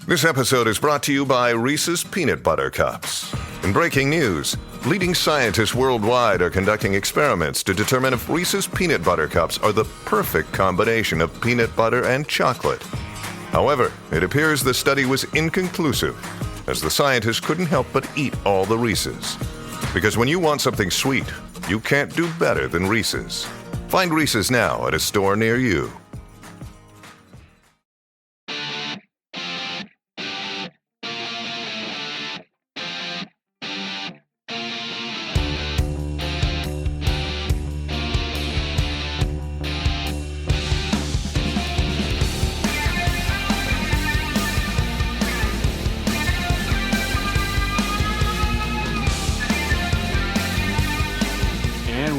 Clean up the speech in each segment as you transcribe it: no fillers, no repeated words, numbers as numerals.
This episode is brought to you by Reese's Peanut Butter Cups. In breaking news, leading scientists worldwide are conducting experiments to determine if Reese's Peanut Butter Cups are the perfect combination of peanut butter and chocolate. However, it appears the study was inconclusive, as the scientists couldn't help but eat all the Reese's. Because when you want something sweet, you can't do better than Reese's. Find Reese's now at a store near you.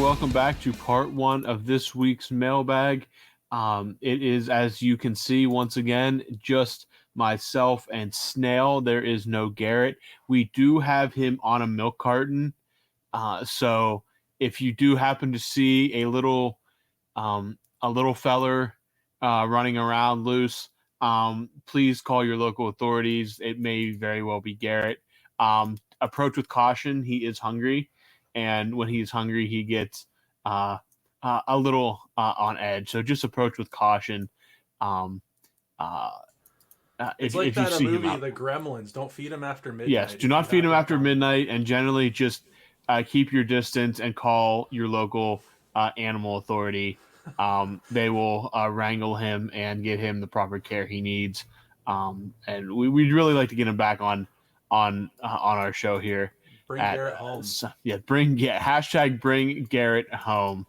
Welcome back to part one of this week's mailbag. It is, as you can see, once again, just myself and Snail. There is no Garrett. We do have him on a milk carton. So if you do happen to see a little feller running around loose, please call your local authorities. It may very well be Garrett. Approach with caution. He is hungry. And when he's hungry, he gets a little on edge. So just approach with caution. It's like that movie, The Gremlins. Don't feed him after midnight. Yes, do not feed him after midnight. And generally just keep your distance and call your local animal authority. They will wrangle him and get him the proper care he needs. And we'd really like to get him back on our show here. Bring Garrett home. Hashtag bring Garrett home.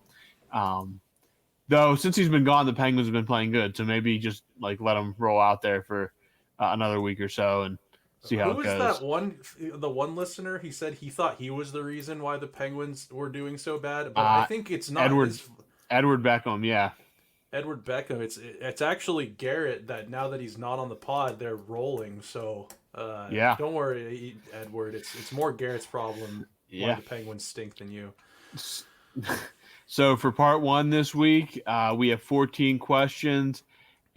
Though since he's been gone, the Penguins have been playing good, so maybe just let him roll out there for another week or so and see how it goes. Who was the one listener? He said he thought he was the reason why the Penguins were doing so bad, but I think it's not Edward Beckham. Yeah, Edward Beckham. It's actually Garrett that now that he's not on the pod, they're rolling. So. Don't worry, Edward. It's more Garrett's problem. Why the Penguins stink than you. So for part one this week, we have 14 questions,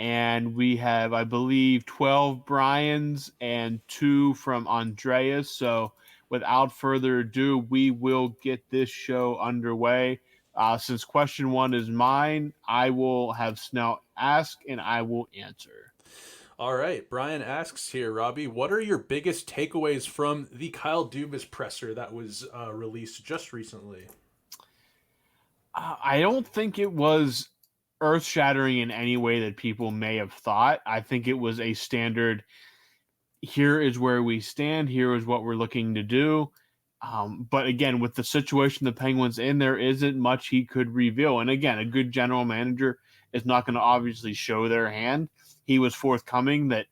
and we have, I believe, 12 Brian's and 2 from Andreas. So without further ado, we will get this show underway. Since question one is mine, I will have Snell ask, and I will answer. All right, Brian asks here, Robbie, what are your biggest takeaways from the Kyle Dubas presser that was released just recently? I don't think it was earth-shattering in any way that people may have thought. I think it was a standard, here is where we stand, here is what we're looking to do. But again, with the situation the Penguins in, there isn't much he could reveal. And again, a good general manager is not going to obviously show their hand. He was forthcoming that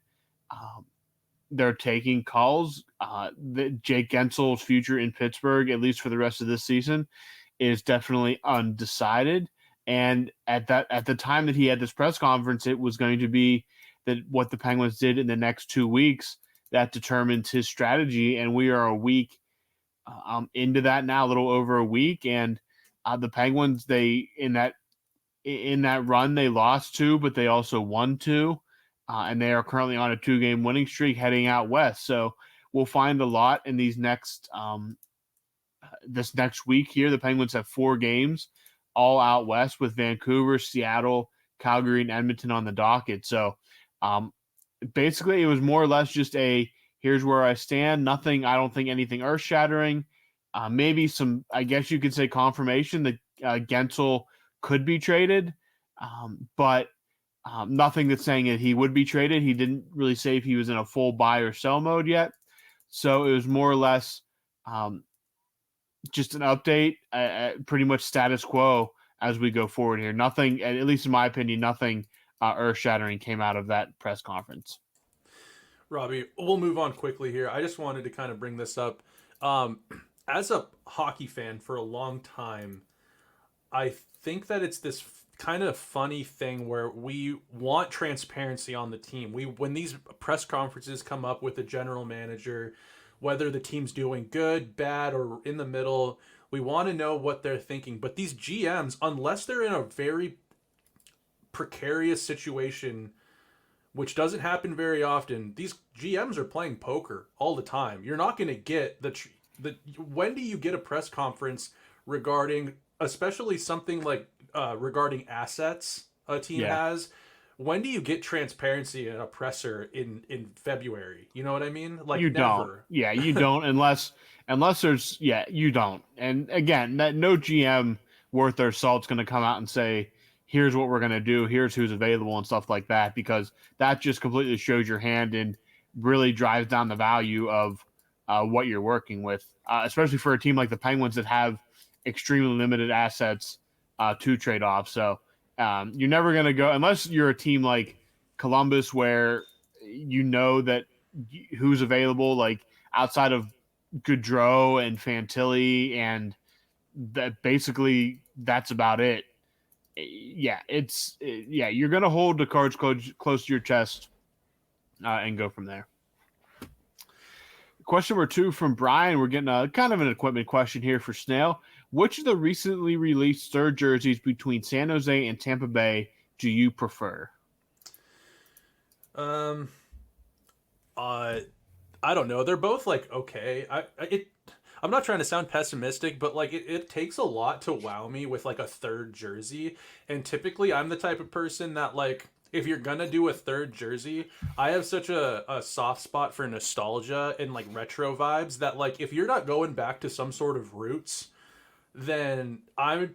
they're taking calls. That Jake Gensel's future in Pittsburgh, at least for the rest of this season, is definitely undecided. And at the time that he had this press conference, it was going to be that what the Penguins did in the next 2 weeks that determines his strategy. And we are a week into that now, a little over a week. And the Penguins, they in that run, they lost 2, but they also won 2. And they are currently on a 2-game winning streak heading out west. So we'll find a lot in these this next week here. The Penguins have 4 games all out west with Vancouver, Seattle, Calgary, and Edmonton on the docket. So basically it was more or less just here's where I stand. Nothing, I don't think anything earth-shattering. Maybe some, I guess you could say, confirmation that Gensel could be traded. But nothing that's saying that he would be traded. He didn't really say if he was in a full buy or sell mode yet. So it was more or less just an update, pretty much status quo as we go forward here. Nothing, at least in my opinion, nothing earth-shattering came out of that press conference. Robbie, we'll move on quickly here. I just wanted to kind of bring this up. As a hockey fan for a long time, I think that it's this kind of funny thing where we want transparency on the team. When these press conferences come up with a general manager, whether the team's doing good, bad, or in the middle, we want to know what they're thinking. But these GMs, unless they're in a very precarious situation which doesn't happen very often. These GMs are playing poker all the time. You're not going to get when do you get a press conference regarding, especially something like regarding assets a team has? When do you get transparency in a presser in February? You know what I mean? Like, you never. Don't. Yeah, you don't unless there's you don't. And again, that no GM worth their salt's going to come out and say, here's what we're going to do, here's who's available and stuff like that, because that just completely shows your hand and really drives down the value of what you're working with, especially for a team like the Penguins that have extremely limited assets to trade off. So you're never going to go, unless you're a team like Columbus where you know that who's available, like outside of Gaudreau and Fantilli, and that basically that's about it. Yeah, you're going to hold the cards close to your chest and go from there. Question number 2 from Brian. We're getting a kind of an equipment question here for Snail. Which of the recently released third jerseys between San Jose and Tampa Bay do you prefer? I don't know. They're both like okay. I'm not trying to sound pessimistic, but like it takes a lot to wow me with like a third jersey. And typically I'm the type of person that like, if you're gonna do a third jersey, I have such a soft spot for nostalgia and like retro vibes that like if you're not going back to some sort of roots, then I'm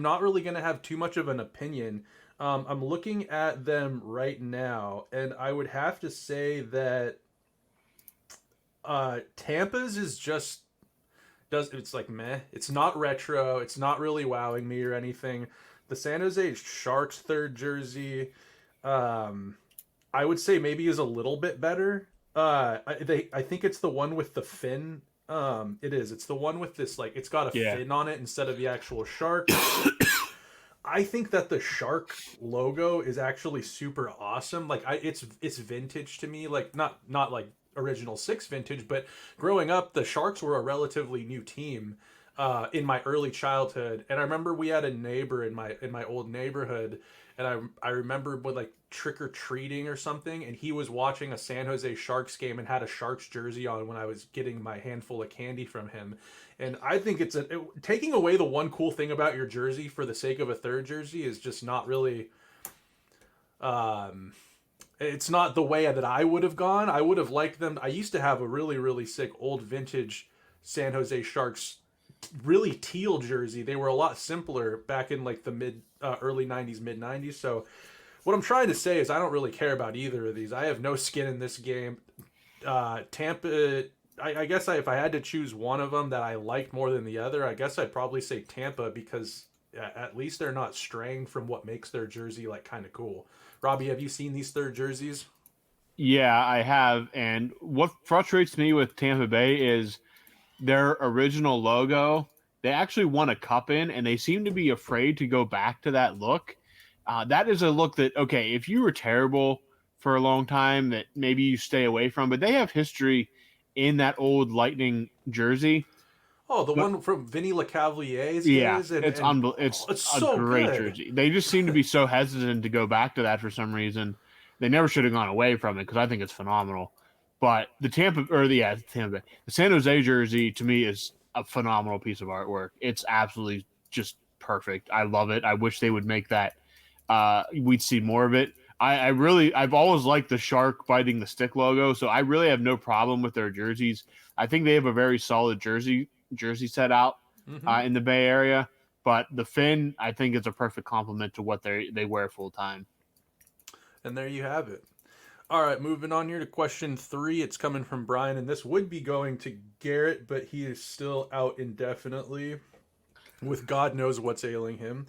not really gonna have too much of an opinion. I'm looking at them right now, and I would have to say that Tampa's is just it's like meh. It's not retro. It's not really wowing me or anything. The San Jose Sharks third jersey, I would say maybe is a little bit better. I think it's the one with the fin. It is. It's the one with this like it's got a fin on it instead of the actual shark. I think that the shark logo is actually super awesome. Like it's vintage to me. Like not like original 6 vintage, but growing up the Sharks were a relatively new team in my early childhood, and I remember we had a neighbor in my old neighborhood, and I remember with like trick-or-treating or something, and he was watching a San Jose Sharks game and had a Sharks jersey on when I was getting my handful of candy from him. And I think taking away the one cool thing about your jersey for the sake of a third jersey is just not really it's not the way that I would have gone. I would have liked them. I used to have a really, really sick old vintage San Jose Sharks, really teal jersey. They were a lot simpler back in like the early 90s, mid 90s. So what I'm trying to say is I don't really care about either of these. I have no skin in this game. Tampa, I guess if I had to choose one of them that I liked more than the other, I guess I'd probably say Tampa, because at least they're not straying from what makes their jersey like kind of cool. Robbie, have you seen these third jerseys? Yeah, I have. And what frustrates me with Tampa Bay is their original logo. They actually won a cup in, and they seem to be afraid to go back to that look. That is a look that, okay, if you were terrible for a long time, that maybe you stay away from. But they have history in that old Lightning jersey. Oh, one from Vinny LeCavalier's days? Yeah, it's a so great good jersey. They just seem to be so hesitant to go back to that for some reason. They never should have gone away from it because I think it's phenomenal. But the San Jose jersey to me is a phenomenal piece of artwork. It's absolutely just perfect. I love it. I wish they would make that. We'd see more of it. I've always liked the shark biting the stick logo, so I really have no problem with their jerseys. I think they have a very solid jersey set out in the Bay Area, but the fin I think is a perfect complement to what they wear full time. And there you have it. All right, moving on here to question 3. It's coming from Brian, and this would be going to Garrett, but he is still out indefinitely with God knows what's ailing him.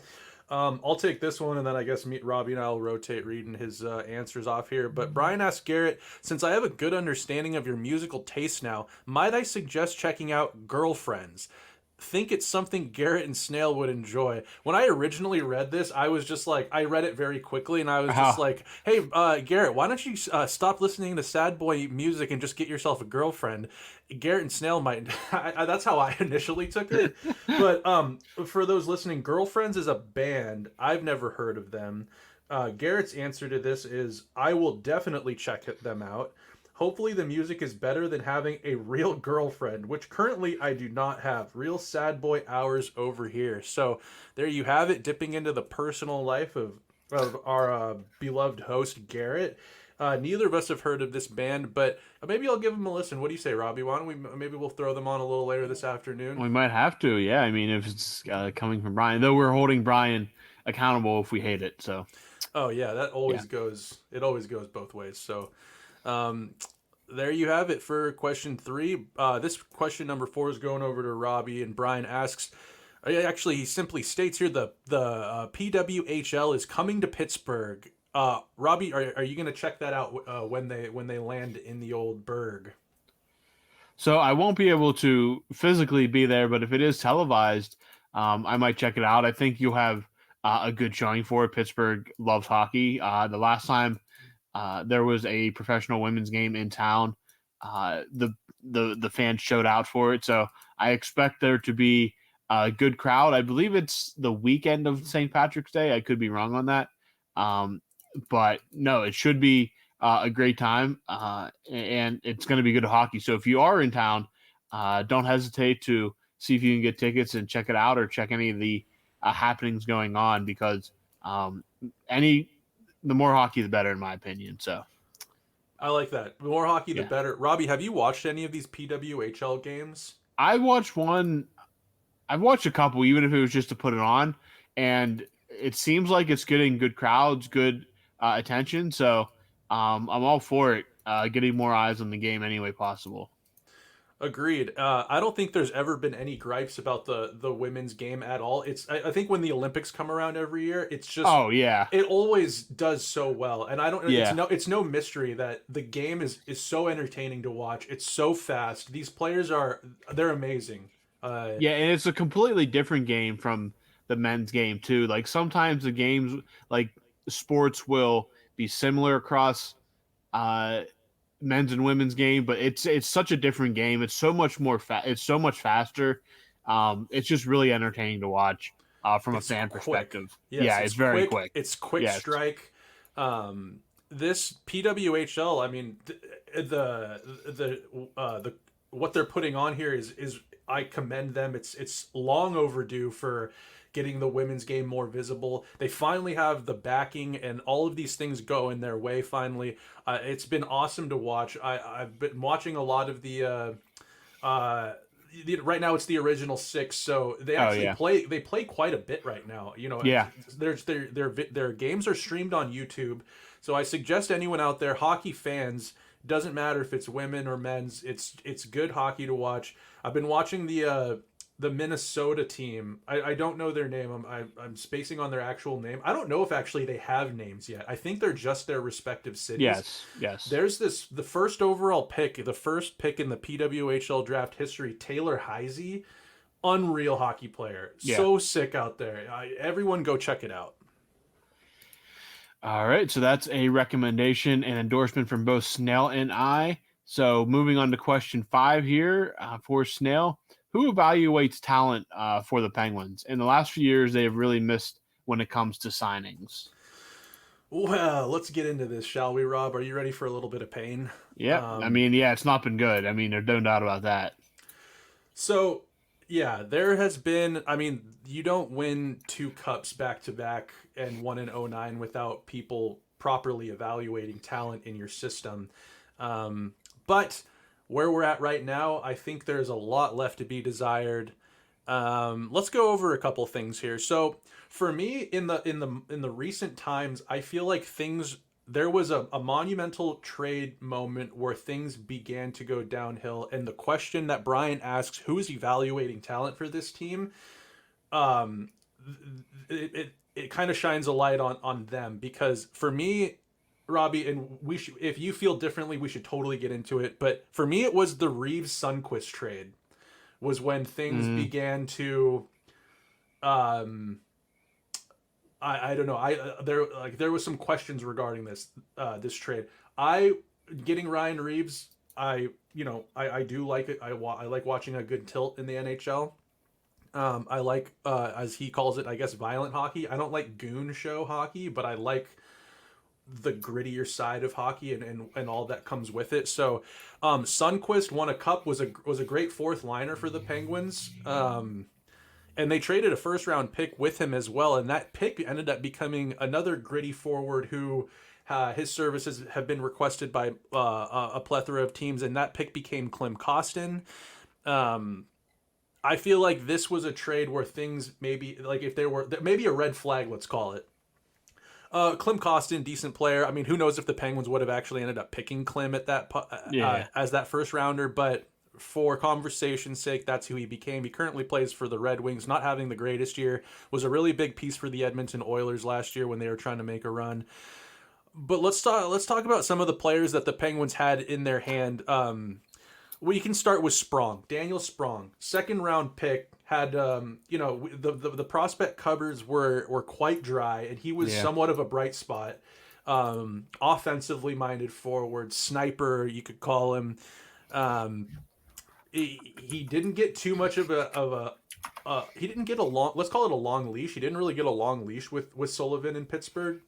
I'll take this one, and then I guess Robbie and I will rotate reading his answers off here. But Brian asked Garrett, since I have a good understanding of your musical taste now, might I suggest checking out Girlfriends? Think it's something Garrett and Snail would enjoy. When I originally read this, I was just like, I read it very quickly, and I was just like, hey, Garrett, why don't you stop listening to sad boy music and just get yourself a girlfriend? Garrett and Snail might. That's how I initially took it. But for those listening, Girlfriends is a band. I've never heard of them. Garrett's answer to this is, I will definitely check them out. Hopefully the music is better than having a real girlfriend, which currently I do not have. Real sad boy hours over here. So there you have it, dipping into the personal life of our beloved host, Garrett. Neither of us have heard of this band, but maybe I'll give them a listen. What do you say, Robbie? Why don't we, maybe we'll throw them on a little later this afternoon? We might have to, yeah. I mean, if it's coming from Brian, though we're holding Brian accountable if we hate it. So, Oh yeah, that always yeah. goes. It always goes both ways. So, um, there you have it for question 3. This question number 4 is going over to Robbie, and Brian asks. Actually, he simply states here the PWHL is coming to Pittsburgh. Robbie, are you going to check that out when they land in the old Berg? So I won't be able to physically be there, but if it is televised, I might check it out. I think you'll have a good showing for it. Pittsburgh loves hockey. The last time there was a professional women's game in town, the fans showed out for it. So I expect there to be a good crowd. I believe it's the weekend of St. Patrick's Day. I could be wrong on that, but no, it should be a great time, and it's going to be good hockey. So if you are in town, don't hesitate to see if you can get tickets and check it out, or check any of the happenings going on, because the more hockey, the better, in my opinion. So I like that. The more hockey, the yeah, better. Robbie, have you watched any of these PWHL games? I watched one. I've watched a couple, even if it was just to put it on, and it seems like it's getting good crowds, good attention. So I'm all for it. Getting more eyes on the game any way possible. Agreed. I don't think there's ever been any gripes about the women's game at all. I think when the Olympics come around every year, it's just Oh yeah, it always does so well. And I don't yeah. it's no mystery that the game is so entertaining to watch. It's so fast. These players they're amazing. Yeah, and it's a completely different game from the men's game too. Like sometimes the games, like sports, will be similar across uh, men's and women's game, but it's such a different game. It's so much more it's so much faster. It's just really entertaining to watch from a It's fan quick. perspective. Yes, Yeah, it's it's very quick. quick. It's quick Yes. strike. This PWHL, I mean, the what they're putting on here is I commend them. It's long overdue for getting the women's game more visible. They finally have the backing and all of these things go in their way. Finally, it's been awesome to watch. I've been watching a lot of uh, right now it's the original 6, so they Oh actually yeah. play quite a bit right now. Yeah. Their games are streamed on YouTube, so I suggest anyone out there, hockey fans, doesn't matter if it's women or men's, it's good hockey to watch. I've been watching the Minnesota team. I don't know their name. I'm spacing on their actual name. I don't know if actually they have names yet. I think they're just their respective cities. Yes. Yes. There's the first overall pick, the first pick in the PWHL draft history, Taylor Heisey, unreal hockey player. Yeah. So sick out there. Everyone go check it out. All right, so that's a recommendation and endorsement from both Snail and I. So moving on to question 5 here for Snail. Who evaluates talent for the Penguins? In the last few years, they have really missed when it comes to signings. Well, let's get into this, shall we, Rob? Are you ready for a little bit of pain? Yep. I mean, yeah, it's not been good. I mean, there's no doubt about that. So, yeah, there has been. I mean, you don't win 2 cups back to back and one in '09 without people properly evaluating talent in your system. But where we're at right now, I think there's a lot left to be desired. Let's go over a couple things here. So, for me, in the recent times, I feel like there was a monumental trade moment where things began to go downhill, and the question that Brian asks, who's evaluating talent for this team, um, it kind of shines a light on them, because for me, Robbie, and if you feel differently, we should totally get into it. But for me, it was the Reeves Sundqvist trade was when things began to, I don't know. There was some questions regarding this trade. Getting Ryan Reeves. I do like it. I like watching a good tilt in the NHL. I like, as he calls it, I guess, violent hockey. I don't like goon show hockey, but I like the grittier side of hockey and all that comes with it. So, Sundqvist won a cup, was a great fourth liner for the Penguins. And they traded a first round pick with him as well. And that pick ended up becoming another gritty forward who his services have been requested by a plethora of teams. And that pick became Klim Kostin. I feel like this was a trade where things maybe, like if there were maybe a red flag, let's call it. Klim Kostin, decent player. I mean, who knows if the Penguins would have actually ended up picking Klim at that as that first rounder, but for conversation's sake, that's who he became. He currently plays for the Red Wings, not having the greatest year. Was a really big piece for the Edmonton Oilers last year when they were trying to make a run. But let's talk about some of the players that the Penguins had in their hand. We can start with Sprong, Daniel Sprong, second round pick. Had the prospect covers were quite dry, and he was somewhat of a bright spot. Offensively minded forward, sniper, you could call him. He didn't get too much of a he didn't get a long, let's call it a long leash. He didn't really get a long leash with Sullivan in Pittsburgh.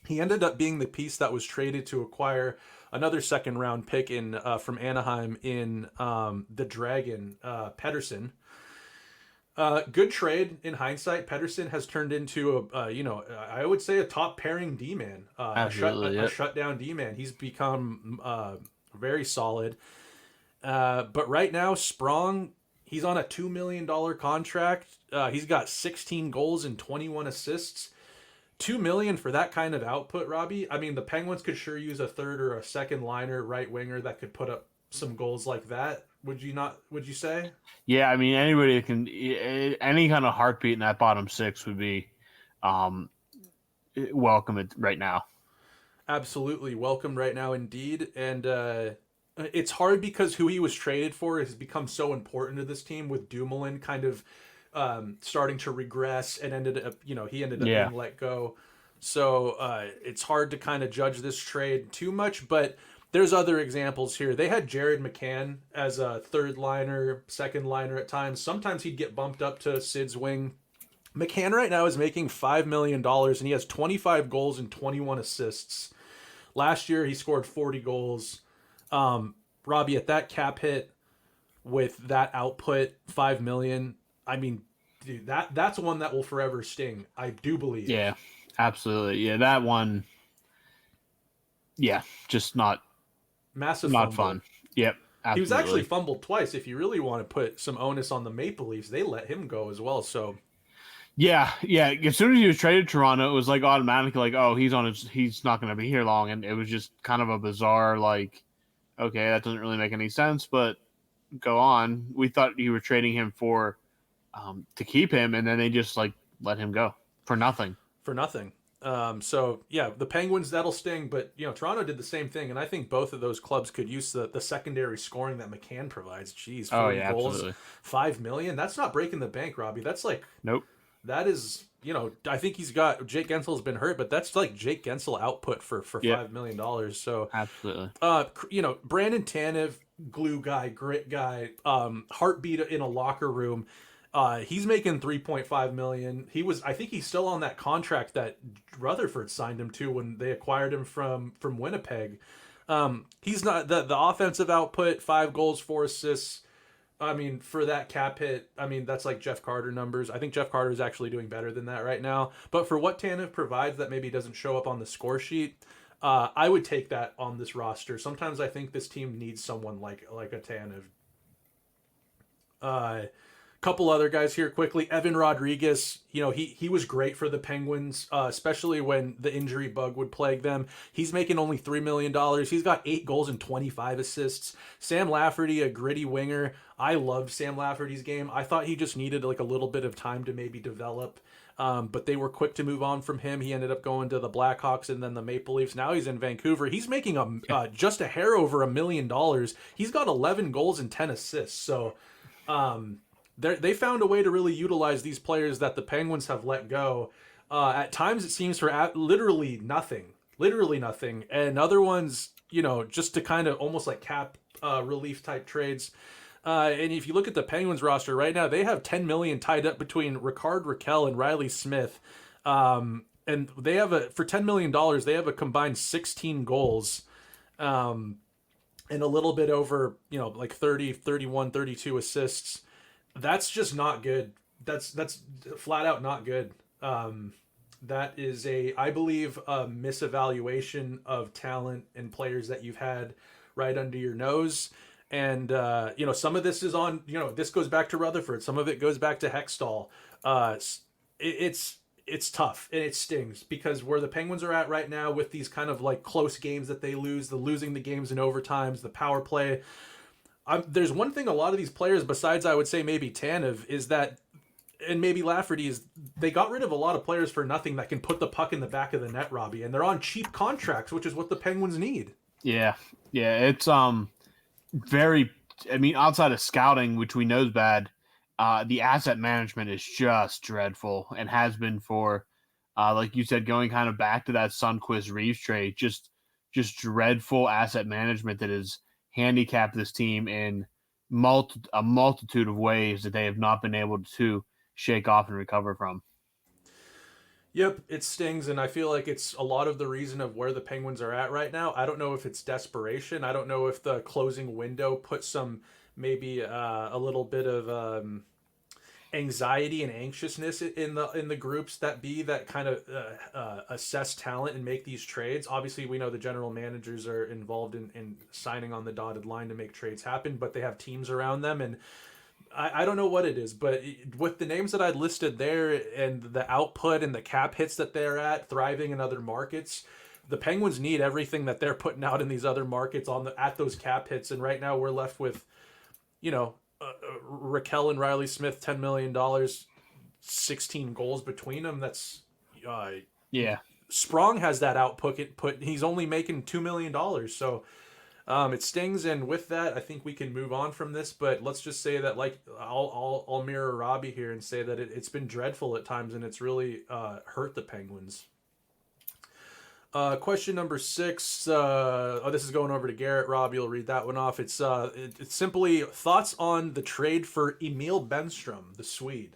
He ended up being the piece that was traded to acquire another second round pick in from Anaheim in the Dragon, Pettersson. Good trade in hindsight. Pettersson has turned into I would say a top pairing D-man, a shutdown D-man. He's become very solid. But right now, Sprong, he's on a $2 million contract. He's got 16 goals and 21 assists. $2 million for that kind of output, Robbie. I mean, the Penguins could sure use a third or a second liner right winger that could put up some goals like that. Would you not? Would you say? Yeah, I mean, anybody that can, any kind of heartbeat in that bottom six would be welcome right now. Absolutely welcome right now, indeed. And it's hard because who he was traded for has become so important to this team, with Dumoulin kind of starting to regress and ended up being let go. So it's hard to kind of judge this trade too much, but there's other examples here. They had Jared McCann as a third liner, second liner at times. Sometimes he'd get bumped up to Sid's wing. McCann right now is making $5 million, and he has 25 goals and 21 assists. Last year, he scored 40 goals. Robbie, at that cap hit with that output, $5 million, I mean, dude, that's one that will forever sting. I do believe. Yeah, absolutely. Yeah, that one. Yeah, just not fumble. Fun. Yep, absolutely. He was actually fumbled twice. If you really want to put some onus on the Maple Leafs, they let him go as well. So. Yeah. As soon as he was traded to Toronto, it was like automatically like, oh, he's not going to be here long, and it was just kind of a bizarre like, okay, that doesn't really make any sense, but go on. We thought you were trading him for to keep him, and then they just like let him go for nothing. So yeah, the Penguins, that'll sting, but Toronto did the same thing, and I think both of those clubs could use the secondary scoring that McCann provides. Jeez, 40 goals, absolutely. $5 million. That's not breaking the bank, Robbie. That's like nope. That is, I think he's got Jake Gensel's been hurt, but that's like Jake Gensel output for $5 million. So absolutely. Brandon Tanev, glue guy, grit guy, heartbeat in a locker room. He's making $3.5 million. I think he's still on that contract that Rutherford signed him to when they acquired him from Winnipeg. He's not the offensive output, 5 goals, 4 assists. I mean, for that cap hit, I mean, that's like Jeff Carter numbers. I think Jeff Carter is actually doing better than that right now. But for what Tanev provides that maybe doesn't show up on the score sheet, I would take that on this roster. Sometimes I think this team needs someone like a Tanev. Couple other guys here quickly. Evan Rodriguez, he was great for the Penguins, especially when the injury bug would plague them. He's making only $3 million. He's got 8 goals and 25 assists. Sam Lafferty, a gritty winger. I loved Sam Lafferty's game. I thought he just needed like a little bit of time to maybe develop, but they were quick to move on from him. He ended up going to the Blackhawks and then the Maple Leafs. Now he's in Vancouver. He's making just a hair over $1 million. He's got 11 goals and 10 assists. So, they found a way to really utilize these players that the Penguins have let go. At times it seems for literally nothing, and other ones, just to kind of almost like cap relief type trades. And if you look at the Penguins roster right now, they have $10 million tied up between Ricard Raquel and Riley Smith. And they have for $10 million, they have a combined 16 goals. And a little bit over, like 30, 31, 32 assists. That's just not good. That's flat out not good. That is I believe, a misevaluation of talent and players that you've had right under your nose. And, some of this is on, this goes back to Rutherford. Some of it goes back to Hextall. It's tough and it stings because where the Penguins are at right now with these kind of like close games that they lose, losing the games in overtimes, the power play. There's one thing a lot of these players, besides I would say maybe Tanev, is that, and maybe Lafferty, is they got rid of a lot of players for nothing that can put the puck in the back of the net, Robbie, and they're on cheap contracts, which is what the Penguins need. Yeah, it's very. I mean, outside of scouting, which we know is bad, the asset management is just dreadful and has been for, like you said, going kind of back to that Sundqvist Reeves trade. Just dreadful asset management that has handicapped this team in a multitude of ways that they have not been able to shake off and recover from. Yep, it stings, and I feel like it's a lot of the reason of where the Penguins are at right now. I don't know if it's desperation. I don't know if the closing window put some, maybe a little bit of anxiety and anxiousness in the groups that kind of assess talent and make these trades. Obviously, we know the general managers are involved in signing on the dotted line to make trades happen, but they have teams around them, and I don't know what it is, but with the names that I listed there and the output and the cap hits that they're at, thriving in other markets, the Penguins need everything that they're putting out in these other markets at those cap hits. And right now we're left with, Raquel and Riley Smith, $10 million, 16 goals between them. That's Sprong has that output. He's only making $2 million. So it stings, and with that, I think we can move on from this. But let's just say that, like, I'll mirror Robbie here and say that it's been dreadful at times, and it's really hurt the Penguins. Question number 6. This is going over to Garrett. Robbie will read that one off. It's simply thoughts on the trade for Emil Bemstrom, the Swede.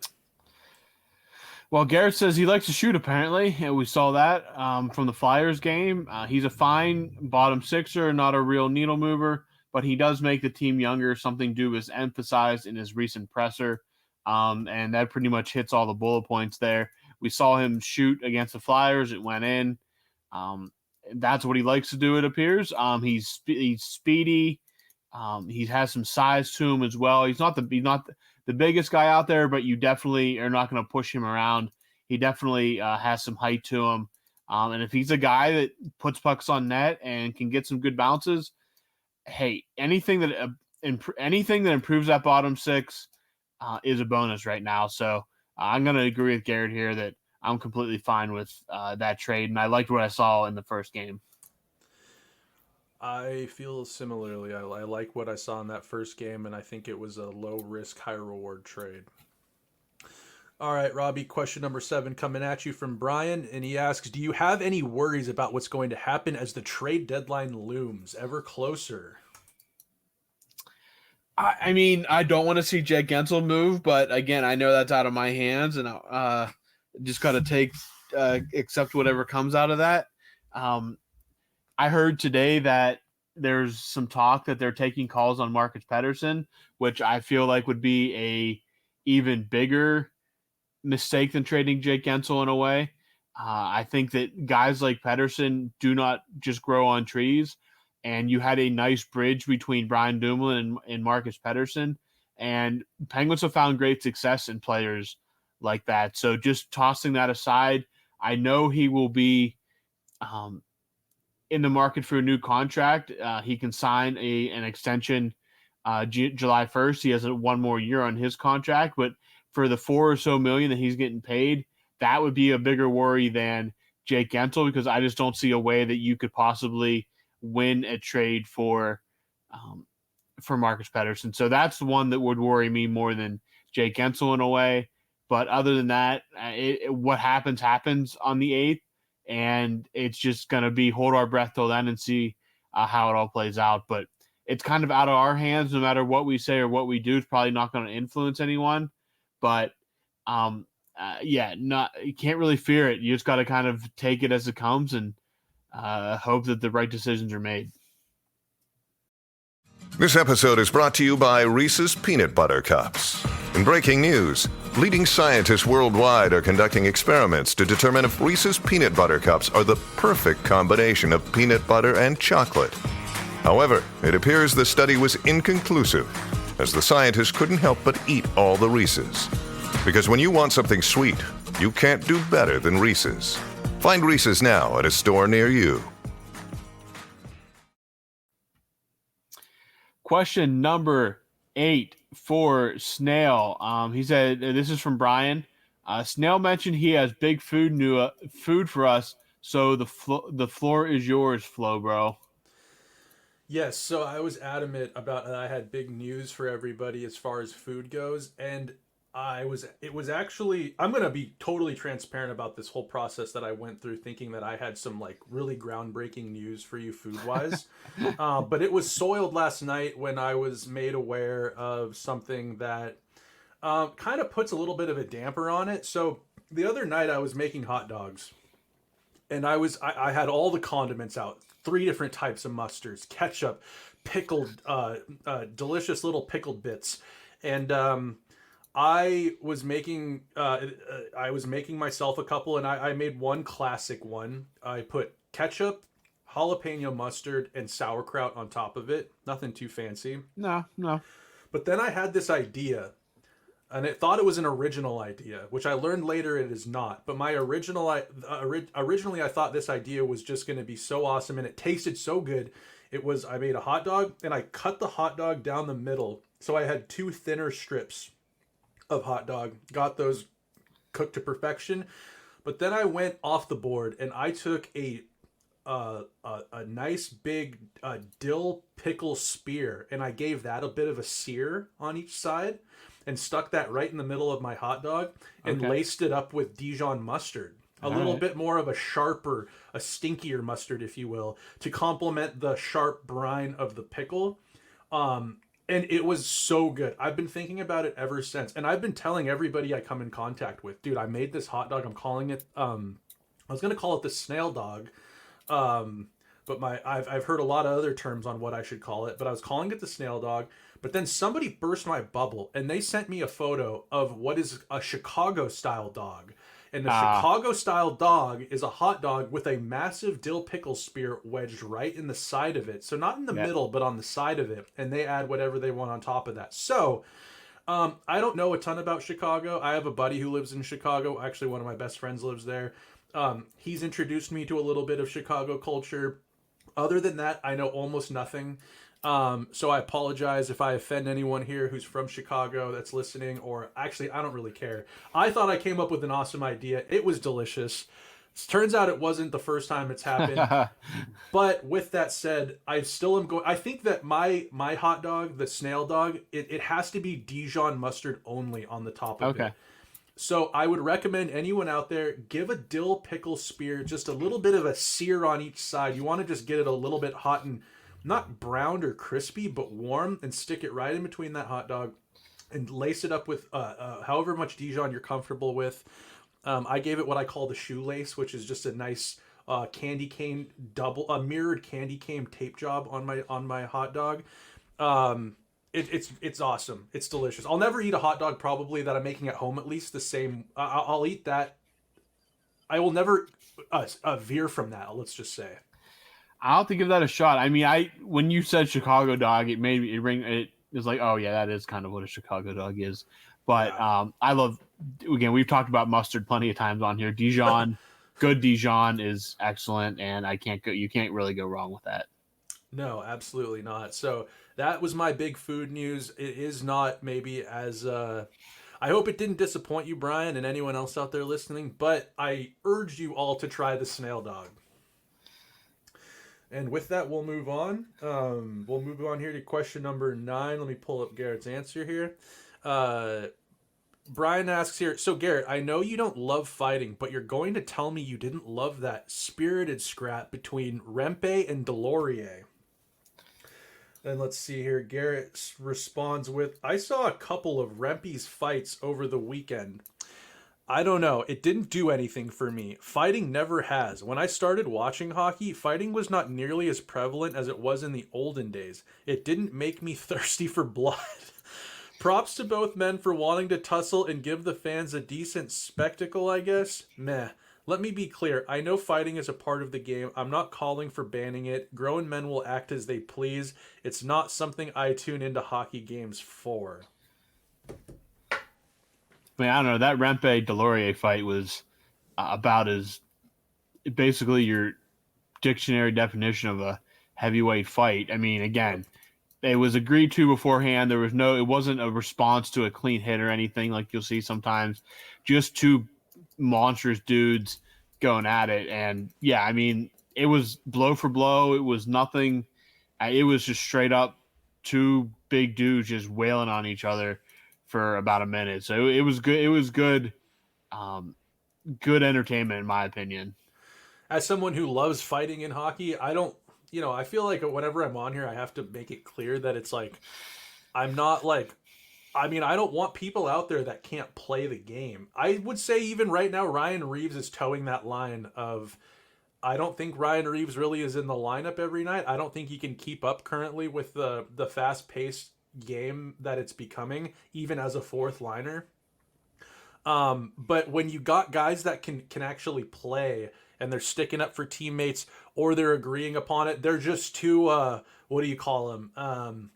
Well, Garrett says he likes to shoot, apparently, and we saw that from the Flyers game. He's a fine bottom sixer, not a real needle mover, but he does make the team younger, something Dubas emphasized in his recent presser, and that pretty much hits all the bullet points there. We saw him shoot against the Flyers. It went in. That's what he likes to do, it appears. He's speedy. He has some size to him as well. He's not the biggest guy out there, but you definitely are not going to push him around. He definitely has some height to him. And if he's a guy that puts pucks on net and can get some good bounces, hey, anything that improves that bottom six is a bonus right now. So I'm going to agree with Garrett here that I'm completely fine with that trade, and I liked what I saw in the first game. I feel similarly. I like what I saw in that first game, and I think it was a low-risk, high-reward trade. All right, Robbie, question number 7 coming at you from Brian, and he asks, do you have any worries about what's going to happen as the trade deadline looms ever closer? I mean, I don't want to see Jake Gensel move, but again, I know that's out of my hands, and just got to accept whatever comes out of that. I heard today that there's some talk that they're taking calls on Marcus Pettersson, which I feel like would be a even bigger mistake than trading Jake Gensel in a way. I think that guys like Pettersson do not just grow on trees, and you had a nice bridge between Brian Dumoulin and Marcus Pettersson, and Penguins have found great success in players like that. So just tossing that aside, I know he will be in the market for a new contract. He can sign an extension July 1st. He has one more year on his contract, but for the $4 or so million that he's getting paid, that would be a bigger worry than Jake Gensel, because I just don't see a way that you could possibly win a trade for Marcus Pettersson. So that's the one that would worry me more than Jake Gensel in a way. But other than that, what happens on the 8th, and it's just going to be hold our breath till then and see how it all plays out. But it's kind of out of our hands. No matter what we say or what we do, it's probably not going to influence anyone. But you can't really fear it. You just got to kind of take it as it comes and hope that the right decisions are made. This episode is brought to you by Reese's Peanut Butter Cups. In breaking news, leading scientists worldwide are conducting experiments to determine if Reese's Peanut Butter Cups are the perfect combination of peanut butter and chocolate. However, it appears the study was inconclusive, as the scientists couldn't help but eat all the Reese's. Because when you want something sweet, you can't do better than Reese's. Find Reese's now at a store near you. Question number 8 for Snail. He said, this is from Brian. Snail mentioned he has big food for us, so the floor is yours, Flo, bro. Yes, so I was adamant about that I had big news for everybody as far as food goes, and it was actually, I'm going to be totally transparent about this whole process that I went through, thinking that I had some like really groundbreaking news for you food wise. But it was soiled last night when I was made aware of something that kind of puts a little bit of a damper on it. So the other night I was making hot dogs, and I had all the condiments out, 3 different types of mustards, ketchup, pickled, delicious little pickled bits. And, I was making myself a couple, and I made one classic one. I put ketchup, jalapeno mustard, and sauerkraut on top of it. Nothing too fancy. No. But then I had this idea, and it thought it was an original idea, which I learned later it is not. But my originally I thought this idea was just going to be so awesome, and it tasted so good. I made a hot dog, and I cut the hot dog down the middle, so I had 2 thinner strips of hot dog, got those cooked to perfection. But then I went off the board and I took a nice big dill pickle spear, and I gave that a bit of a sear on each side and stuck that right in the middle of my hot dog and laced it up with Dijon mustard. A little bit more of a sharper, a stinkier mustard, if you will, to complement the sharp brine of the pickle. And it was so good. I've been thinking about it ever since. And I've been telling everybody I come in contact with, dude, I made this hot dog. I'm calling it, I was going to call it the snail dog. But I've heard a lot of other terms on what I should call it, but I was calling it the snail dog. But then somebody burst my bubble, and they sent me a photo of what is a Chicago style dog. And the Chicago style dog is a hot dog with a massive dill pickle spear wedged right in the side of it. So not in the middle, but on the side of it. And they add whatever they want on top of that. So I don't know a ton about Chicago. I have a buddy who lives in Chicago. Actually, one of my best friends lives there. He's introduced me to a little bit of Chicago culture. Other than that, I know almost nothing. So I apologize if I offend anyone here who's from Chicago that's listening, or actually, I don't really care. I thought I came up with an awesome idea. It was delicious. Turns out it wasn't the first time it's happened. But with that said, I still am going. I think that my hot dog, the snail dog, it has to be Dijon mustard only on the top of it. So I would recommend anyone out there, give a dill pickle spear just a little bit of a sear on each side. You want to just get it a little bit hot and not browned or crispy, but warm, and stick it right in between that hot dog and lace it up with however much Dijon you're comfortable with. I gave it what I call the shoelace, which is just a nice candy cane mirrored candy cane tape job on my hot dog. It's awesome. It's delicious. I'll never eat a hot dog probably that I'm making at home, at least the same. I'll eat that. I will never veer from that. Let's just say. I'll have to give that a shot. I mean, when you said Chicago dog, it was like, oh yeah, that is kind of what a Chicago dog is. But I love, again, we've talked about mustard plenty of times on here. Dijon, good Dijon is excellent, and you can't really go wrong with that. No, absolutely not. So that was my big food news. It is not maybe as I hope it didn't disappoint you, Brian, and anyone else out there listening, but I urge you all to try the snail dog. And with that, we'll move on. We'll move on here to question number 9. Let me pull up Garrett's answer here. Brian asks here, so Garrett, I know you don't love fighting, but you're going to tell me you didn't love that spirited scrap between Rempe and Delorier. And let's see here. Garrett responds with, I saw a couple of Rempe's fights over the weekend. I don't know. It didn't do anything for me. Fighting never has. When I started watching hockey, fighting was not nearly as prevalent as it was in the olden days. It didn't make me thirsty for blood. Props to both men for wanting to tussle and give the fans a decent spectacle, I guess. Meh. Let me be clear. I know fighting is a part of the game. I'm not calling for banning it. Grown men will act as they please. It's not something I tune into hockey games for. I mean, I don't know. That Rempe Delorier fight was about as basically your dictionary definition of a heavyweight fight. I mean, again, it was agreed to beforehand. It wasn't a response to a clean hit or anything like you'll see sometimes. Just two monstrous dudes going at it. And yeah, I mean, it was blow for blow. It was nothing. It was just straight up two big dudes just wailing on each other for about a minute. So it was good. It was good, good entertainment in my opinion. As someone who loves fighting in hockey, I feel like whenever I'm on here, I have to make it clear that it's like, I'm not like, I don't want people out there that can't play the game. I would say even right now, Ryan Reeves is towing that line of, I don't think Ryan Reeves really is in the lineup every night. I don't think he can keep up currently with the fast-paced game that it's becoming, even as a fourth liner. But when you got guys that can actually play and they're sticking up for teammates or they're agreeing upon it, they're just too, what do you call them?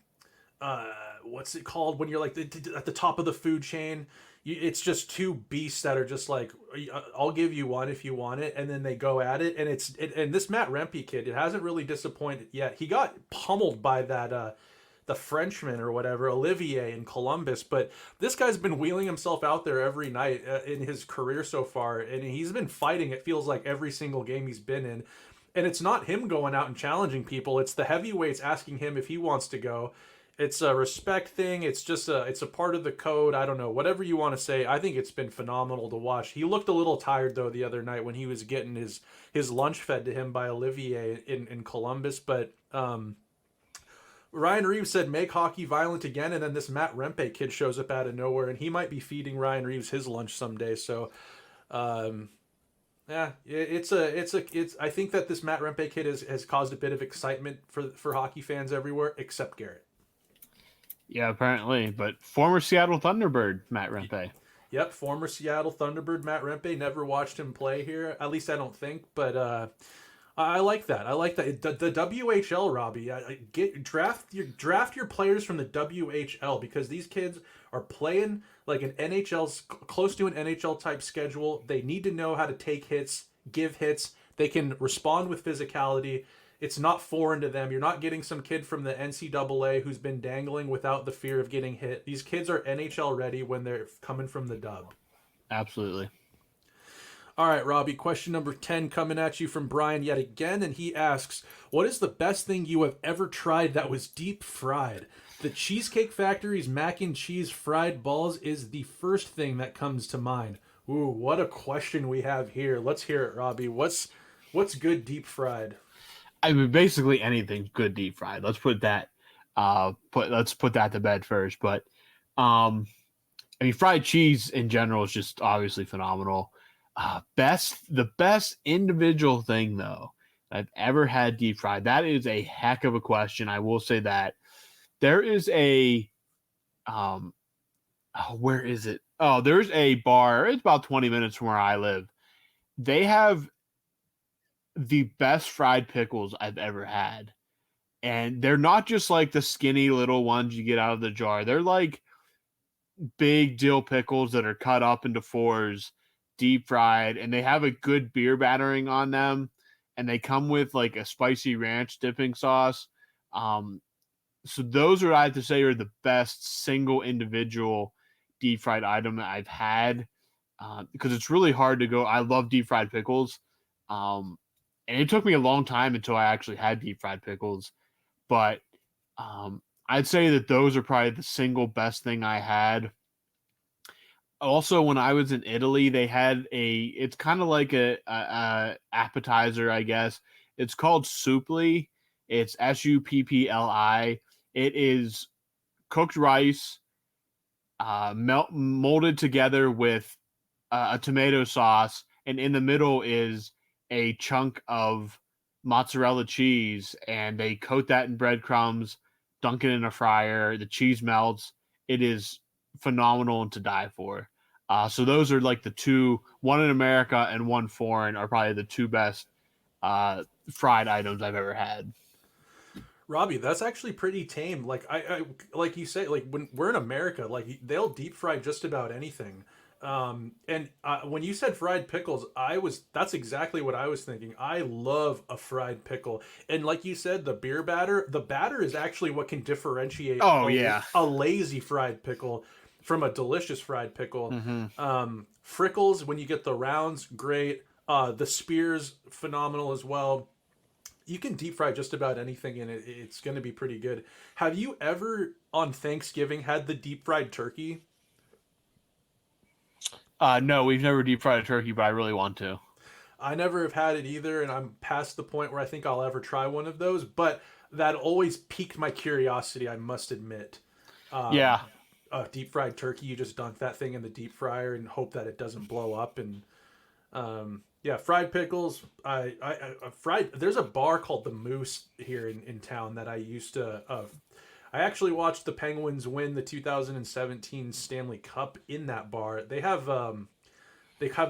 What's it called when you're like at the top of the food chain? It's just two beasts that are just like, I'll give you one if you want it, and then they go at it. And and this Matt Rempe kid, it hasn't really disappointed yet. He got pummeled by that the Frenchman or whatever, Olivier in Columbus, but this guy's been wheeling himself out there every night in his career so far, and he's been fighting, it feels like, every single game he's been in. And it's not him going out and challenging people, it's the heavyweights asking him if he wants to go. It's a respect thing. It's just it's a part of the code. I don't know, whatever you want to say. I think it's been phenomenal to watch. He looked a little tired though the other night when he was getting his lunch fed to him by Olivier in Columbus, but Ryan Reeves said, make hockey violent again, and then this Matt Rempe kid shows up out of nowhere, and he might be feeding Ryan Reeves his lunch someday. So, yeah, it's I think that this Matt Rempe kid has caused a bit of excitement for hockey fans everywhere, except Garrett. Yeah, apparently. But former Seattle Thunderbird, Matt Rempe. Yep, former Seattle Thunderbird Matt Rempe. Never watched him play here. At least I don't think. But I like that. I like that. The WHL, Robbie. Draft your players from the WHL, because these kids are playing like an NHL's close to an NHL type schedule. They need to know how to take hits, give hits. They can respond with physicality. It's not foreign to them. You're not getting some kid from the NCAA who's been dangling without the fear of getting hit. These kids are NHL ready when they're coming from the dub. Absolutely. All right, Robbie, question number 10 coming at you from Brian yet again, and he asks, what is the best thing you have ever tried that was deep fried? The Cheesecake Factory's mac and cheese fried balls is the first thing that comes to mind. Ooh, what a question we have here. Let's hear it, Robbie. What's good deep fried? I mean, basically anything's good deep fried. Let's put that let's put that to bed first. But I mean, fried cheese in general is just obviously phenomenal. The best individual thing though I've ever had deep fried. That is a heck of a question. I will say that there is a where is it? Oh, there's a bar. It's about 20 minutes from where I live. They have the best fried pickles I've ever had. And they're not just like the skinny little ones you get out of the jar. They're like big dill pickles that are cut up into fours, deep fried, and they have a good beer battering on them. And they come with like a spicy ranch dipping sauce. So those are, I have to say, are the best single individual deep fried item that I've had, because it's really hard to go. I love deep fried pickles. And it took me a long time until I actually had deep fried pickles. But I'd say that those are probably the single best thing I had. Also, when I was in Italy, they had it's kind of like a appetizer, I guess. It's called Suppli. It's Suppli. It is cooked rice, molded together with a tomato sauce, and in the middle is a chunk of mozzarella cheese, and they coat that in breadcrumbs, dunk it in a fryer. The cheese melts. It is phenomenal and to die for. So those are like the two, one in America and one foreign, are probably the two best fried items I've ever had. Robbie, that's actually pretty tame. Like I like you say, like when we're in America, like they'll deep fry just about anything. And when you said fried pickles, that's exactly what I was thinking. I love a fried pickle, and like you said, the batter is actually what can differentiate. Oh yeah, a lazy fried pickle from a delicious fried pickle. Mm-hmm. Frickles, when you get the rounds, great. The spears, phenomenal as well. You can deep fry just about anything, and it's going to be pretty good. Have you ever on Thanksgiving had the deep fried turkey? No, we've never deep fried a turkey, but I really want to. I never have had it either, and I'm past the point where I think I'll ever try one of those. But that always piqued my curiosity, I must admit. Yeah. Deep fried turkey, you just dunk that thing in the deep fryer and hope that it doesn't blow up. And yeah, fried pickles. Fried. There's a bar called the Moose here in town that I used to. I actually watched the Penguins win the 2017 Stanley Cup in that bar. They have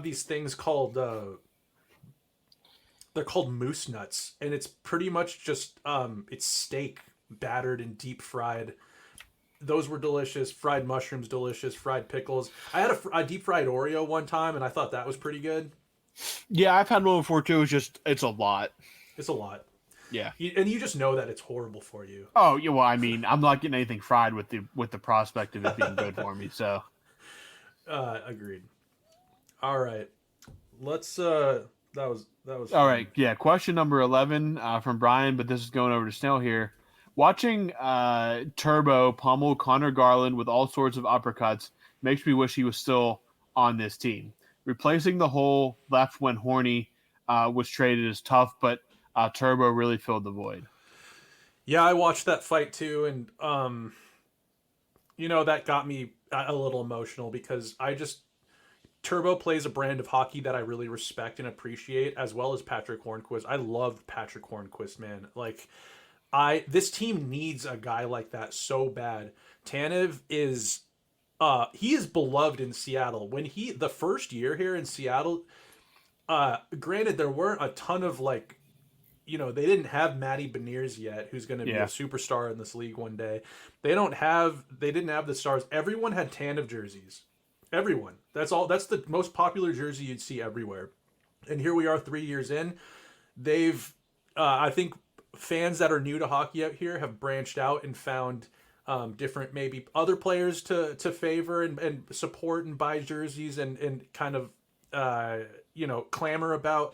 these things called they're called moose nuts, and it's pretty much just it's steak battered and deep fried. Those were delicious. Fried mushrooms, delicious. Fried pickles. I had a deep fried Oreo one time, and I thought that was pretty good. Yeah, I've had one before too. It's a lot. It's a lot. Yeah. And you just know that it's horrible for you. Oh, yeah. Well, I mean, I'm not getting anything fried with the prospect of it being good for me. So, Agreed. All right. Let's. That was. all fun. right. Yeah. Question number 11 from Brian, but this is going over to Snail here. Watching Turbo pummel Connor Garland with all sorts of uppercuts makes me wish he was still on this team. Replacing the hole left when Horny was traded is tough, but Turbo really filled the void. Yeah, I watched that fight too, and that got me a little emotional because Turbo plays a brand of hockey that I really respect and appreciate, as well as Patrick Hornquist. I love Patrick Hornquist, man. Like, this team needs a guy like that so bad. Tanev is he is beloved in Seattle. When the first year here in Seattle, granted there weren't a ton of they didn't have Matty Beniers yet, who's going to be a superstar in this league one day. They didn't have the stars. Everyone had Tanev jerseys. Everyone. That's all. That's the most popular jersey you'd see everywhere. And here we are 3 years in. They've I think fans that are new to hockey out here have branched out and found different maybe other players to favor and support and buy jerseys and kind of clamor about.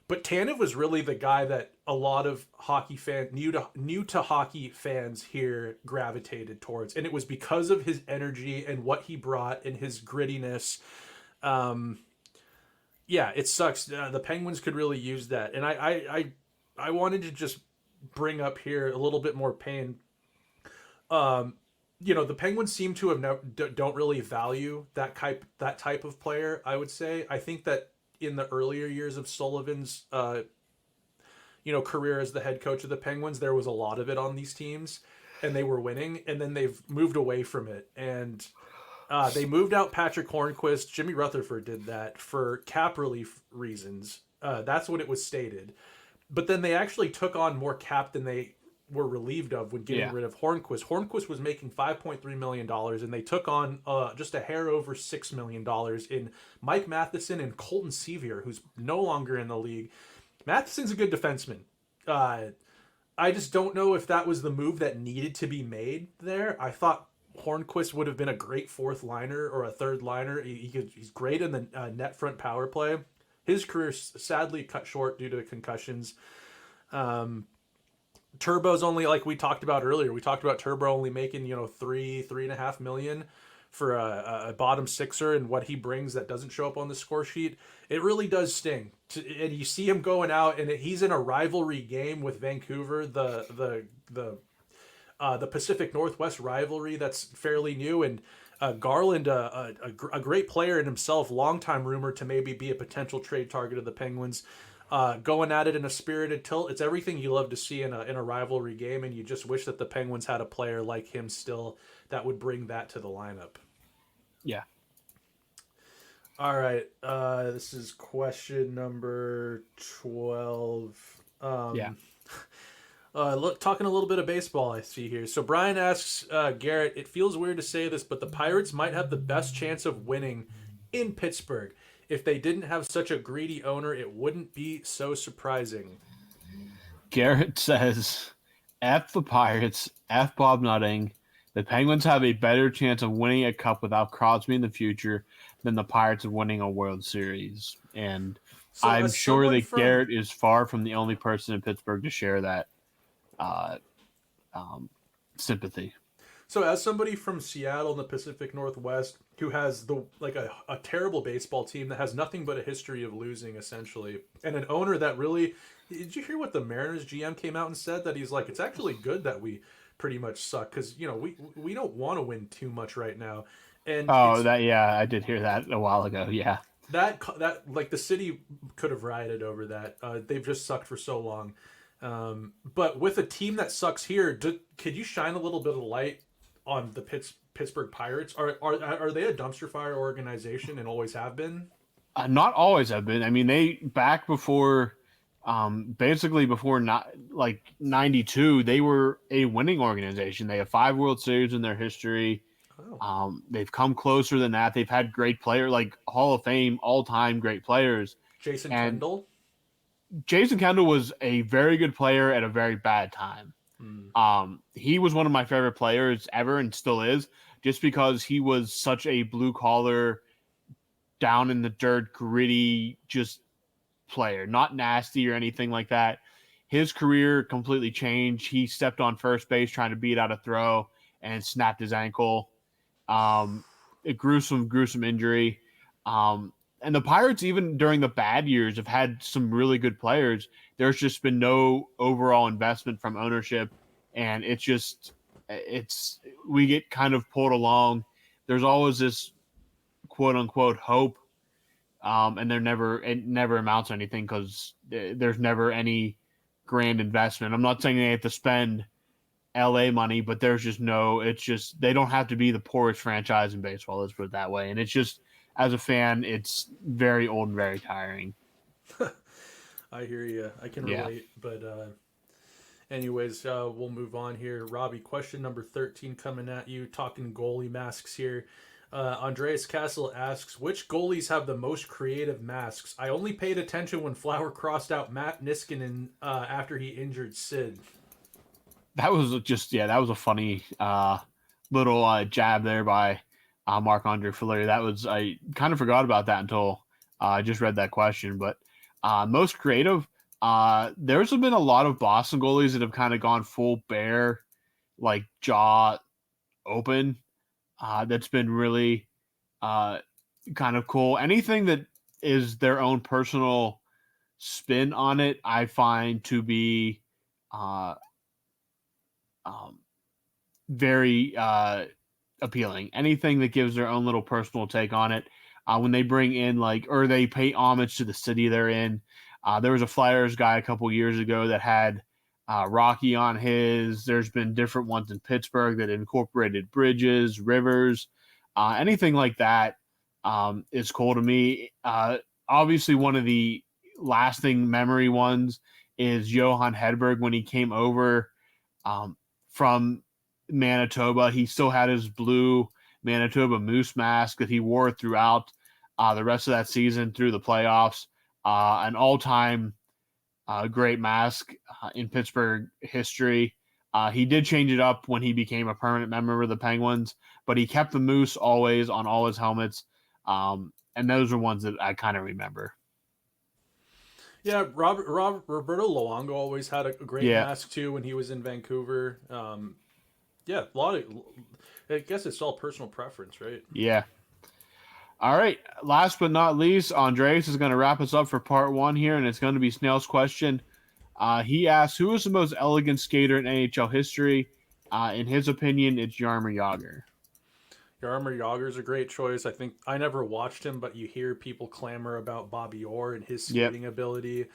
But Tanev was really the guy that a lot of hockey fans, new to hockey fans here, gravitated towards, and it was because of his energy and what he brought and his grittiness. Yeah, it sucks. The Penguins could really use that, and I wanted to just bring up here a little bit more pain. The Penguins seem to have don't really value that type of player. I would say. I think that in the earlier years of Sullivan's career as the head coach of the Penguins, there was a lot of it on these teams, and they were winning, and then they've moved away from it, and they moved out Patrick Hornquist. Jimmy Rutherford did that for cap relief reasons. That's what it was stated. But then they actually took on more cap than they were relieved of when getting rid of Hornquist. Hornquist was making $5.3 million, and they took on just a hair over $6 million in Mike Matheson and Colton Sevier, who's no longer in the league. Matheson's a good defenseman. I just don't know if that was the move that needed to be made there. I thought Hornquist would have been a great fourth liner or a third liner. He's great in the net front power play. His career sadly cut short due to concussions. Turbo's only, like we talked about earlier, we talked about Turbo only making, $3.5 million for a bottom sixer, and what he brings that doesn't show up on the score sheet. It really does sting. And you see him going out, and he's in a rivalry game with Vancouver, the the Pacific Northwest rivalry that's fairly new, and Garland, a great player in himself, longtime rumored to maybe be a potential trade target of the Penguins, going at it in a spirited tilt. It's everything you love to see in a rivalry game, and you just wish that the Penguins had a player like him still that would bring that to the lineup. Yeah. All right. This is question number 12. Talking a little bit of baseball, I see here. So Brian asks Garrett, it feels weird to say this, but the Pirates might have the best chance of winning in Pittsburgh. If they didn't have such a greedy owner, it wouldn't be so surprising. Garrett says, F the Pirates, F Bob Nutting. The Penguins have a better chance of winning a cup without Crosby in the future than the Pirates of winning a World Series. And so I'm sure that Garrett is far from the only person in Pittsburgh to share that sympathy. So as somebody from Seattle in the Pacific Northwest who has a terrible baseball team that has nothing but a history of losing, essentially, and an owner that really, did you hear what the Mariners GM came out and said? That he's like, it's actually good that we pretty much suck because, you know, we don't want to win too much right now. And I did hear that a while ago. Yeah. That like the city could have rioted over that. They've just sucked for so long. But with a team that sucks here, could you shine a little bit of light on the Pittsburgh Pirates? Are they a dumpster fire organization and always have been? Not always have been. I mean, they back before, basically before 92, they were a winning organization. They have 5 World Series in their history. Oh. They've come closer than that. They've had great players, like Hall of Fame, all-time great players. Jason Kendall? Jason Kendall was a very good player at a very bad time. He was one of my favorite players ever and still is, just because he was such a blue-collar, down-in-the-dirt, gritty, just player. Not nasty or anything like that. His career completely changed. He stepped on first base trying to beat out a throw and snapped his ankle. A gruesome injury. And the Pirates, even during the bad years, have had some really good players. There's just been no overall investment from ownership, and we get kind of pulled along. There's always this quote unquote hope, and it never amounts to anything because there's never any grand investment. I'm not saying they have to spend LA money, but there's just they don't have to be the poorest franchise in baseball, let's put it that way. And it's just, as a fan, it's very old and very tiring. I hear you. I can relate. But anyways, we'll move on here. Robbie, question number 13 coming at you, talking goalie masks here. Andreas Castle asks, which goalies have the most creative masks? I only paid attention when Flower crossed out Matt Niskanen after he injured Sid. That was a funny little jab there by Marc-Andre Fleury. I kind of forgot about that until I just read that question. But most creative, there's been a lot of Boston goalies that have kind of gone full bear, like jaw open. That's been really kind of cool. Anything that is their own personal spin on it, I find to be very appealing. Anything that gives their own little personal take on it. When they bring in or they pay homage to the city they're in. There was a Flyers guy a couple years ago that had Rocky on his. There's been different ones in Pittsburgh that incorporated bridges, rivers, anything like that is cool to me. Obviously, one of the lasting memory ones is Johan Hedberg when he came over from Manitoba. He still had his blue Manitoba Moose mask that he wore throughout the rest of that season through the playoffs. An all-time great mask in Pittsburgh history. He did change it up when he became a permanent member of the Penguins, but he kept the Moose always on all his helmets. And those are ones that I kind of remember. Yeah, Roberto Luongo always had a great mask too when he was in Vancouver. A lot of, I guess it's all personal preference, right? Yeah. All right. Last but not least, Andreas is going to wrap us up for part 1 here, and it's going to be Snail's question. He asks, who is the most elegant skater in NHL history? In his opinion, it's Jaromir Jagr. Jaromir Jagr's a great choice. I think I never watched him, but you hear people clamor about Bobby Orr and his skating ability.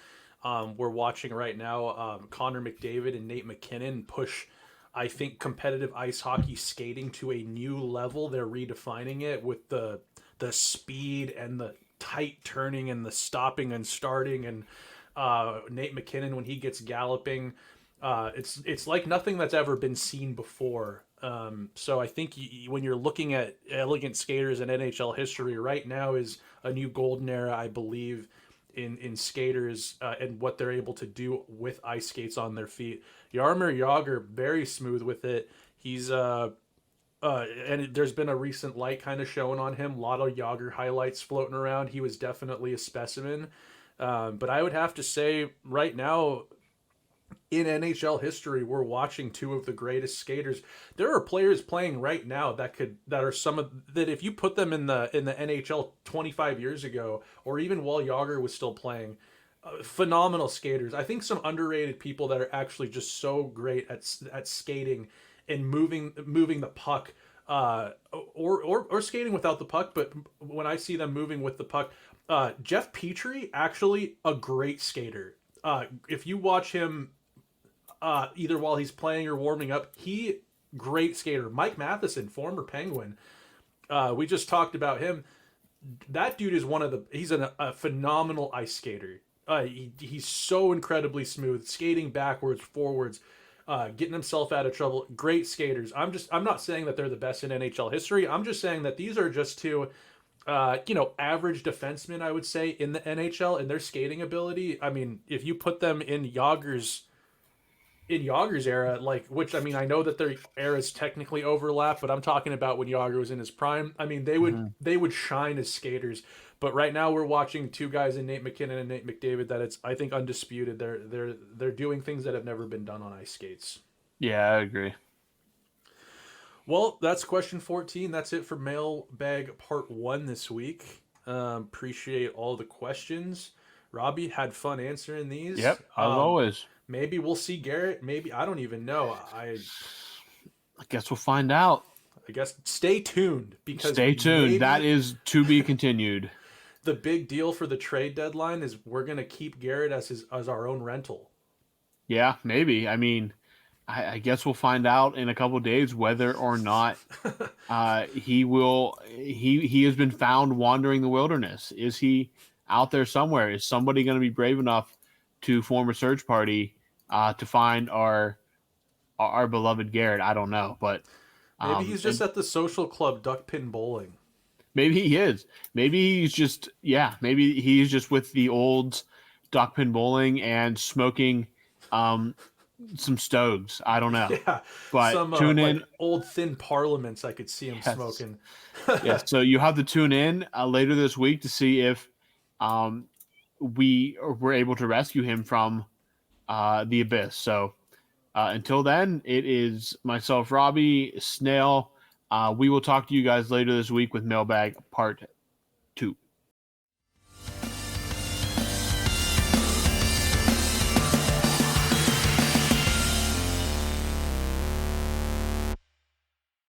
We're watching right now Connor McDavid and Nate McKinnon push, I think, competitive ice hockey skating to a new level. They're redefining it with the speed and the tight turning and the stopping and starting. And Nate McKinnon, when he gets galloping, it's like nothing that's ever been seen before. So I think when you're looking at elegant skaters in NHL history, right now is a new golden era, I believe, in skaters and what they're able to do with ice skates on their feet. Jaromir Jagr, very smooth with it. He's and there's been a recent light kind of showing on him. A lot of Jagr highlights floating around. He was definitely a specimen. But I would have to say right now, in NHL history, we're watching two of the greatest skaters. There are players playing right now that if you put them in the NHL 25 years ago, or even while Jagr was still playing, phenomenal skaters. I think some underrated people that are actually just so great at skating and moving the puck, or skating without the puck. But when I see them moving with the puck, Jeff Petrie, actually a great skater. If you watch him either while he's playing or warming up, great skater. Mike Matheson, former Penguin, we just talked about him. That dude is he's a phenomenal ice skater. He's so incredibly smooth, skating backwards, forwards, getting himself out of trouble. Great skaters. I'm not saying that they're the best in NHL history. I'm just saying that these are just two average defensemen, I would say, in the NHL, and their skating ability. I mean, if you put them in Jagr's era, which, I mean, I know that their eras technically overlap, but I'm talking about when Jagr was in his prime. I mean, they would shine as skaters. But right now we're watching two guys in Nate McKinnon and Nate McDavid that it's, I think, undisputed. They're doing things that have never been done on ice skates. Yeah, I agree. Well, that's question 14. That's it for Mailbag Part 1 this week. Appreciate all the questions. Robbie, had fun answering these. Yep, as always. Maybe we'll see Garrett. Maybe, I don't even know. I guess we'll find out. I guess stay tuned. Stay tuned. That is to be continued. The big deal for the trade deadline is we're going to keep Garrett as our own rental. Yeah, maybe. I mean, I guess we'll find out in a couple of days whether or not he has been found wandering the wilderness. Is he out there somewhere? Is somebody going to be brave enough to form a search party to find our beloved Garrett? I don't know, but maybe he's just at the social club duckpin bowling. Maybe he is. Maybe he's just maybe he's just with the old duckpin bowling and smoking some stoves. I don't know. Yeah, but tune in. Old thin parliaments, I could see him smoking. Yes, so you have to tune in later this week to see if we were able to rescue him from the abyss. So until then, it is myself, Robbie, Snail. We will talk to you guys later this week with Mailbag Part 2.